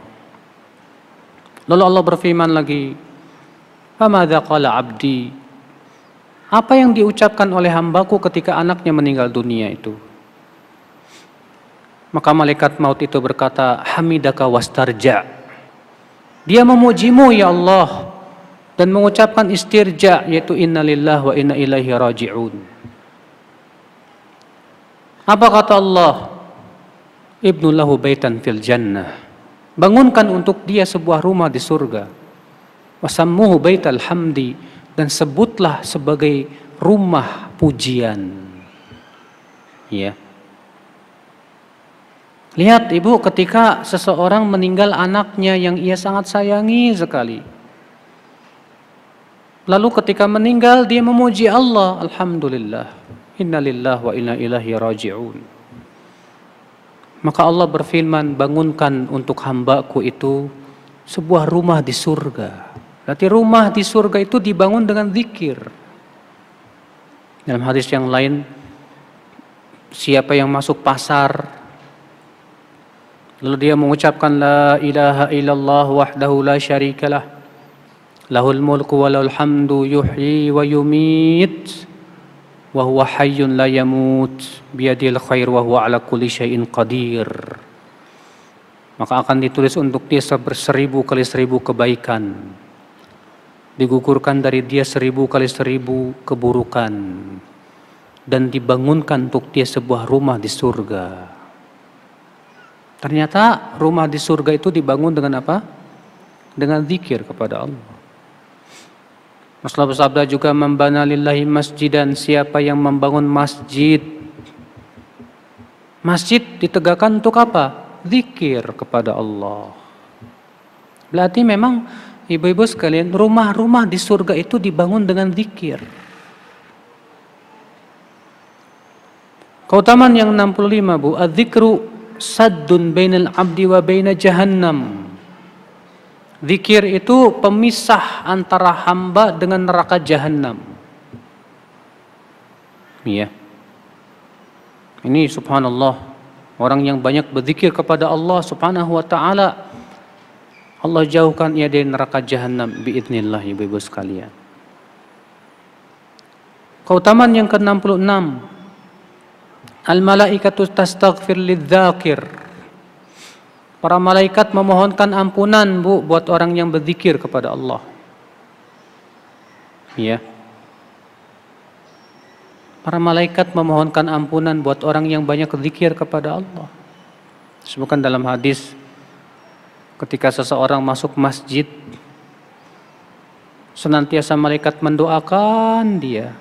Lalu Allah berfirman lagi, famadza qala abdi? Apa yang diucapkan oleh hambaku ketika anaknya meninggal dunia itu? Maka malaikat maut itu berkata, hamidaka wastarja. Dia memujimu ya Allah dan mengucapkan istirja, yaitu innalillahi wa inna ilaihi raji'un. Apa kata Allah? Ibnu lahu baitan fil jannah. Bangunkan untuk dia sebuah rumah di surga. Wasammuhu baital hamdi, dan sebutlah sebagai rumah pujian. Ya. Lihat Ibu, ketika seseorang meninggal anaknya yang ia sangat sayangi sekali, lalu ketika meninggal dia memuji Allah, alhamdulillah, innalillahi wa inna ilaihi raji'un. Maka Allah berfirman, bangunkan untuk hambaku itu sebuah rumah di surga. Berarti rumah di surga itu dibangun dengan zikir. Dalam hadis yang lain, siapa yang masuk pasar lalu dia mengucapkan la ilaha illallah wahdahu la syarikalah, lahul mulku wa lahul hamdu yuhyi wa yumit wa huwa hayyun la yamut biyadil khair wa huwa ala kulli syai'in qadir. Maka akan ditulis untuk dia 1000 kali 1000 kebaikan, digugurkan dari dia 1000 kali 1000 keburukan, dan dibangunkan untuk dia sebuah rumah di surga. Ternyata rumah di surga itu dibangun dengan apa? Dengan zikir kepada Allah. Rasulullah bersabda juga, membana lillahi masjidan, siapa yang membangun masjid. Masjid ditegakkan untuk apa? Zikir kepada Allah. Berarti memang ibu-ibu sekalian, rumah-rumah di surga itu dibangun dengan zikir. Keutamaan yang 65 Bu, adzikru saddun bainal abdi wa baina jahannam. Zikir itu pemisah antara hamba dengan neraka jahanam. Iya. Ini subhanallah, orang yang banyak berzikir kepada Allah subhanahu wa ta'ala, Allah jauhkan ia dari neraka jahanam biidznillah ibu-ibu sekalian. Keutamaan yang ke-66, al-malaikatu tastaghfir lidzakir. Para malaikat memohonkan ampunan Bu buat orang yang berzikir kepada Allah. Ya. Para malaikat memohonkan ampunan buat orang yang banyak zikir kepada Allah. Disebutkan dalam hadis, ketika seseorang masuk masjid, senantiasa malaikat mendoakan dia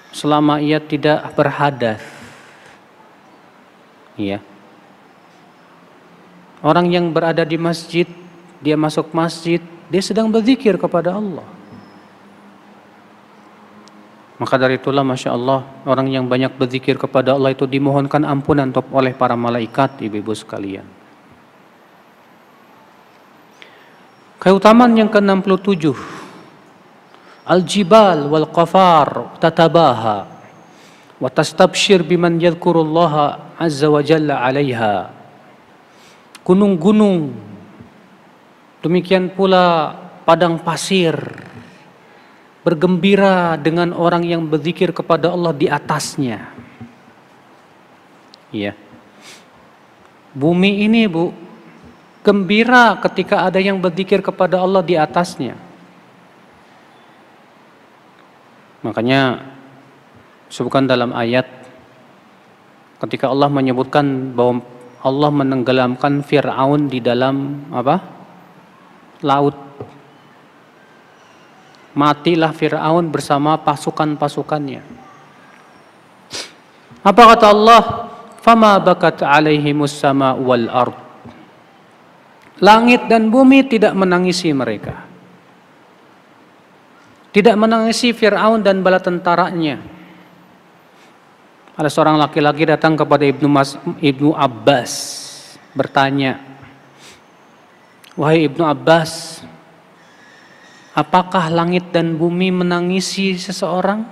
selama ia tidak berhadas. Iya. Orang yang berada di masjid, dia masuk masjid, dia sedang berzikir kepada Allah. Maka dari itulah Masya Allah, orang yang banyak berzikir kepada Allah itu dimohonkan ampunan oleh para malaikat, ibu-ibu sekalian. Keutamaan yang ke-67, Al-jibal wal qafar tatabaha wa tastabshir biman yadhkurullaha azza wa jalla 'alaiha. Gunung-gunung, demikian pula padang pasir, bergembira dengan orang yang berzikir kepada Allah di atasnya. Iya. Bumi ini, Bu, gembira ketika ada yang berzikir kepada Allah di atasnya. Makanya disebutkan dalam ayat ketika Allah menyebutkan bahwa Allah menenggelamkan Fir'aun di dalam laut. Matilah Fir'aun bersama pasukan-pasukannya. Apa kata Allah? Fama bakat alaihimus sama wal ard. Langit dan bumi tidak menangisi mereka. Tidak menangisi Fir'aun dan bala tentaranya. Ada seorang laki-laki datang kepada Ibnu Abbas bertanya, "Wahai Ibnu Abbas, apakah langit dan bumi menangisi seseorang?"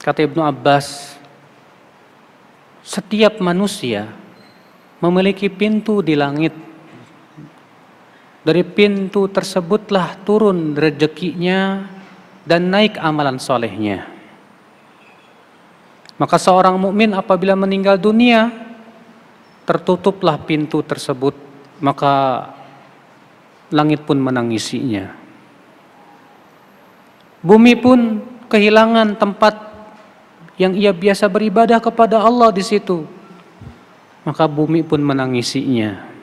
Kata Ibnu Abbas, "Setiap manusia memiliki pintu di langit. Dari pintu tersebutlah turun rezekinya dan naik amalan solehnya. Maka seorang mukmin apabila meninggal dunia, tertutuplah pintu tersebut, maka langit pun menangisinya. Bumi pun kehilangan tempat yang ia biasa beribadah kepada Allah di situ, maka bumi pun menangisinya.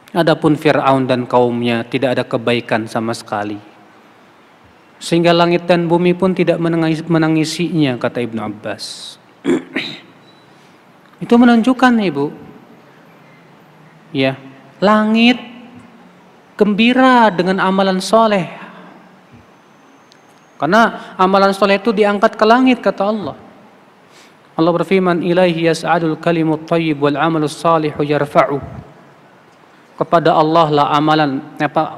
Adapun Fir'aun dan kaumnya tidak ada kebaikan sama sekali, sehingga langit dan bumi pun tidak menangisinya," kata Ibnu Abbas. Itu menunjukkan, Ibu, ya, langit gembira dengan amalan soleh. Karena amalan soleh itu diangkat ke langit, kata Allah. Allah berfirman, "Ilaihi yas'adul kalimut thayyib wal 'amalus shalihu yarfa'u." Kepada Allah lah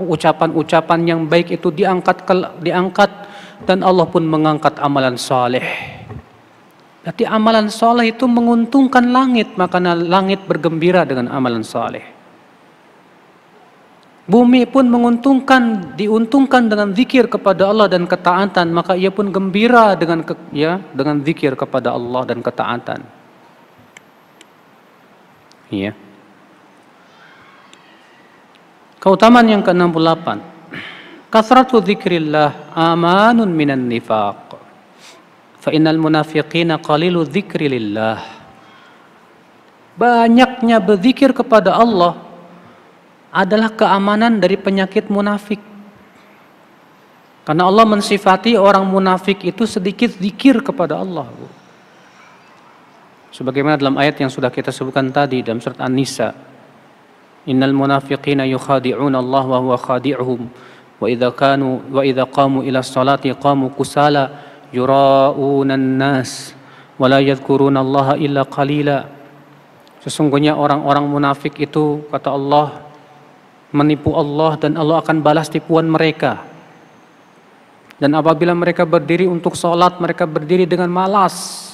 ucapan-ucapan yang baik itu diangkat dan Allah pun mengangkat amalan saleh. Berarti amalan saleh itu menguntungkan langit, maka langit bergembira dengan amalan saleh. Bumi pun diuntungkan dengan zikir kepada Allah dan ketaatan, maka ia pun gembira dengan zikir kepada Allah dan ketaatan. Iya. Keutamaan yang ke-68, kasratu dzikrillah amanun minan nifaq. Fa innal munafiqina qalilu dzikri lillah. Banyaknya berzikir kepada Allah adalah keamanan dari penyakit munafik. Karena Allah mensifati orang munafik itu sedikit zikir kepada Allah. Sebagaimana dalam ayat yang sudah kita sebutkan tadi dalam surat An-Nisa, Innal munafiqina yukhadi'una Allah wa huwa khadi'uhum wa idza qamu ila sholati qamu kusala yura'una an-nas wa la yadhkuruna Allah illa qalila. Sesungguhnya orang-orang munafik itu, kata Allah, menipu Allah dan Allah akan balas tipuan mereka. Dan apabila mereka berdiri untuk sholat, mereka berdiri dengan malas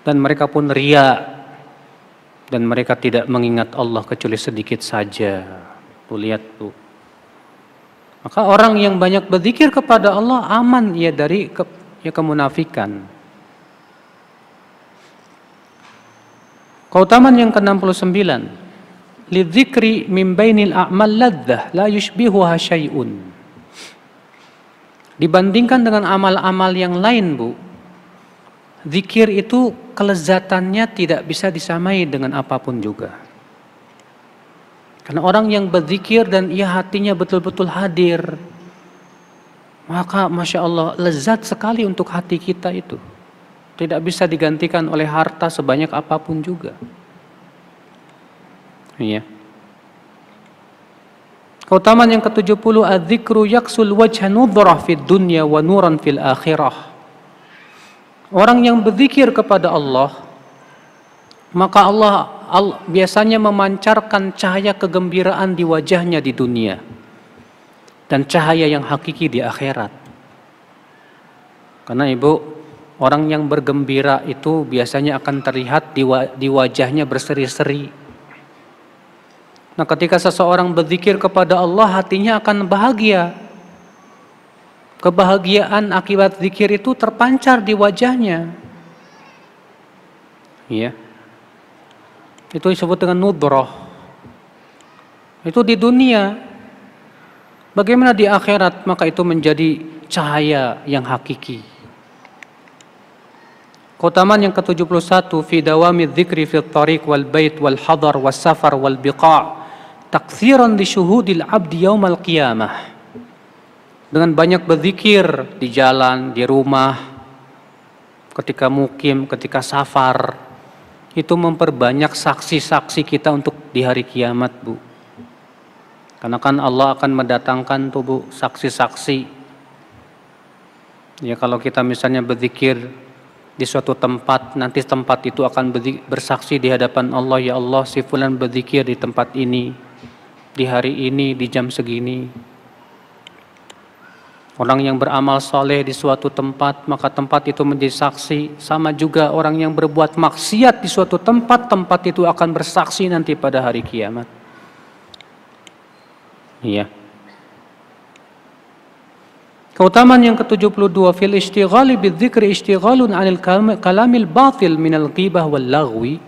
dan mereka pun riya. Dan mereka tidak mengingat Allah kecuali sedikit saja. Tuh lihat tuh. Maka orang yang banyak berzikir kepada Allah aman ia dari kemunafikan. Keutamaan yang ke-69, lidzikri min bainil a'mal ladzah la yushbihuha syai'un. Dibandingkan dengan amal-amal yang lain, Bu, zikir itu kelezatannya tidak bisa disamai dengan apapun juga. Karena orang yang berzikir dan ia hatinya betul-betul hadir, maka Masya Allah lezat sekali untuk hati kita itu. Tidak bisa digantikan oleh harta sebanyak apapun juga. Iya. Keutamaan yang ke-70, adzikru yaksul wajha nudrah fid dunya wa nuran fil akhirah. Orang yang berzikir kepada Allah, maka Allah biasanya memancarkan cahaya kegembiraan di wajahnya di dunia dan cahaya yang hakiki di akhirat. Karena Ibu, orang yang bergembira itu biasanya akan terlihat di wajahnya berseri-seri. Nah, ketika seseorang berzikir kepada Allah, hatinya akan bahagia. Kebahagiaan akibat zikir itu terpancar di wajahnya. Iya. Itu disebut dengan nudrah. Itu di dunia. Bagaimana di akhirat? Maka itu menjadi cahaya yang hakiki. Keutamaan yang ke-71, fi dawami dzikri fil tariq wal bait wal hadar was safar wal biqa'. Taktsiran li syuhudil abdi yaumal qiyamah. Dengan banyak berzikir di jalan, di rumah, ketika mukim, ketika safar, itu memperbanyak saksi-saksi kita untuk di hari kiamat, Bu. Karena kan Allah akan mendatangkan tuh, Bu, saksi-saksi. Ya, kalau kita misalnya berzikir di suatu tempat, nanti tempat itu akan bersaksi di hadapan Allah, ya Allah, si fulan berzikir di tempat ini, di hari ini, di jam segini. Orang yang beramal soleh di suatu tempat, maka tempat itu menjadi saksi. Sama juga orang yang berbuat maksiat di suatu tempat, tempat itu akan bersaksi nanti pada hari kiamat. Iya. Keutamaan yang ke-72, fil istighali bidzikri istighalun 'anil kalamil batil minal ghibah wal laghwi.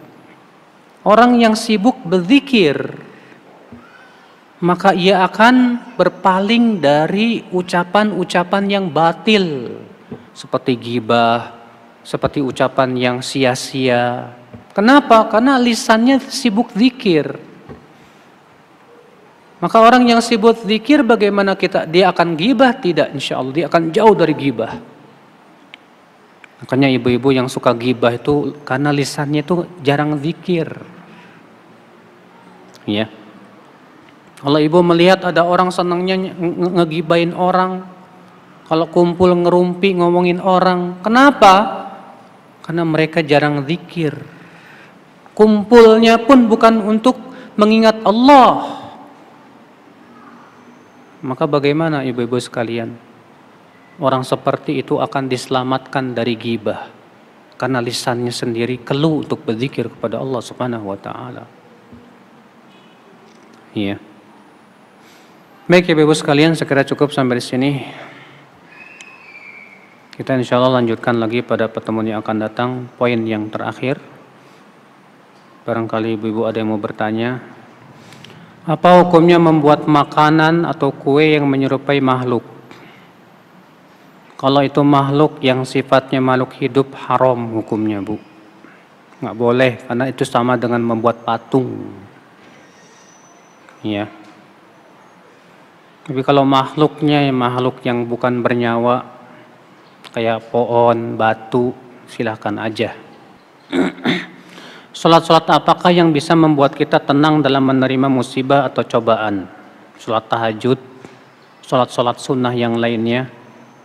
Orang yang sibuk berzikir, maka ia akan berpaling dari ucapan-ucapan yang batil, seperti ghibah, seperti ucapan yang sia-sia. Kenapa? Karena lisannya sibuk zikir. Maka orang yang sibuk zikir, bagaimana dia akan ghibah? Tidak, insya Allah dia akan jauh dari ghibah. Makanya ibu-ibu yang suka ghibah itu karena lisannya itu jarang zikir. Ya. Kalau ibu melihat ada orang senangnya ngegibain orang, kalau kumpul ngerumpi ngomongin orang, kenapa? Karena mereka jarang zikir. Kumpulnya pun bukan untuk mengingat Allah. Maka bagaimana ibu-ibu sekalian? Orang seperti itu akan diselamatkan dari ghibah, karena lisannya sendiri keluh untuk berzikir kepada Allah Subhanahu wa taala. Iya. Baik ibu-ibu sekalian, sekira cukup sampai di sini. Kita insya Allah lanjutkan lagi pada pertemuan yang akan datang, poin yang terakhir. Barangkali ibu-ibu ada yang mau bertanya. Apa hukumnya membuat makanan atau kue yang menyerupai makhluk? Kalau itu makhluk yang sifatnya makhluk hidup, haram hukumnya, Bu. Nggak boleh, karena itu sama dengan membuat patung. Iya. Tapi kalau makhluknya makhluk yang bukan bernyawa, kayak pohon, batu, silahkan aja. Salat-salat apakah yang bisa membuat kita tenang dalam menerima musibah atau cobaan? Salat tahajud, salat-salat sunnah yang lainnya,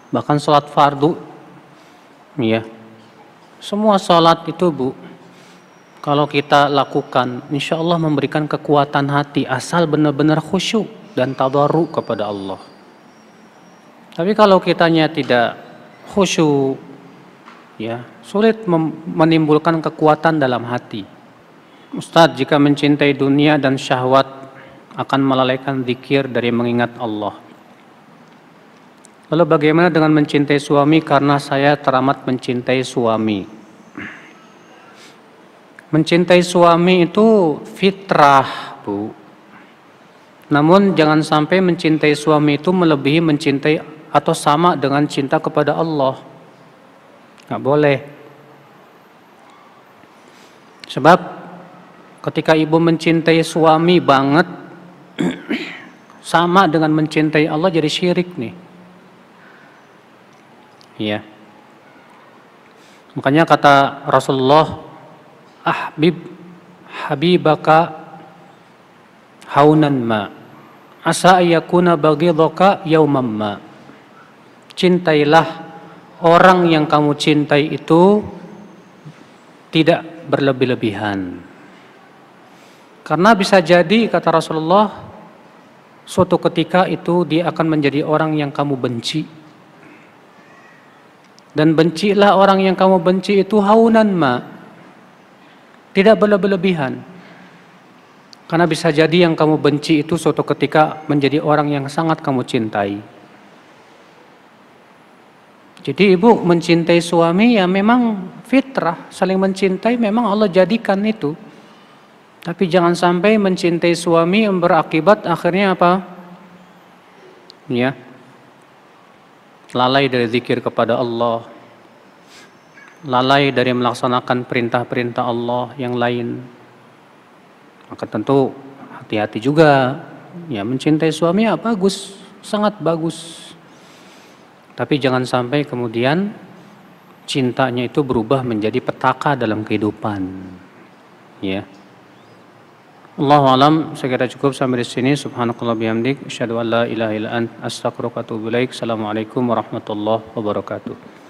bahkan salat fardu. Ya. Semua salat itu, Bu, kalau kita lakukan, insya Allah memberikan kekuatan hati, asal benar-benar khusyuk dan tadarru kepada Allah. Tapi kalau kitanya tidak khusyuk, ya, sulit menimbulkan kekuatan dalam hati. Ustadz, jika mencintai dunia dan syahwat akan melalaikan zikir dari mengingat Allah. Lalu bagaimana dengan mencintai suami karena saya teramat mencintai suami? Mencintai suami itu fitrah, Bu. Namun jangan sampai mencintai suami itu melebihi mencintai atau sama dengan cinta kepada Allah. Nggak boleh. Sebab ketika ibu mencintai suami banget, sama dengan mencintai Allah, jadi syirik nih. Iya. Makanya kata Rasulullah, habibaka haunan ma, asa yakuna baghidaka yauman ma. Cintailah orang yang kamu cintai itu tidak berlebih-lebihan. Karena bisa jadi, kata Rasulullah, suatu ketika itu dia akan menjadi orang yang kamu benci. Dan bencilah orang yang kamu benci itu haunan ma, tidak berlebih-lebihan. Karena bisa jadi yang kamu benci itu suatu ketika menjadi orang yang sangat kamu cintai. Jadi ibu mencintai suami ya memang fitrah, saling mencintai memang Allah jadikan itu. Tapi jangan sampai mencintai suami berakibat akhirnya apa? Ya, lalai dari zikir kepada Allah, lalai dari melaksanakan perintah-perintah Allah yang lain. Maka tentu hati-hati juga. Ya, mencintai suami ya bagus, sangat bagus. Tapi jangan sampai kemudian cintanya itu berubah menjadi petaka dalam kehidupan. Ya. Allahu alam, saya kira cukup sampai di sini. Subhanakallah bihamdik, asyhadu an la ilaha illa ant, astaghfiruka wa atubu ilaik. Assalamualaikum warahmatullahi wabarakatuh.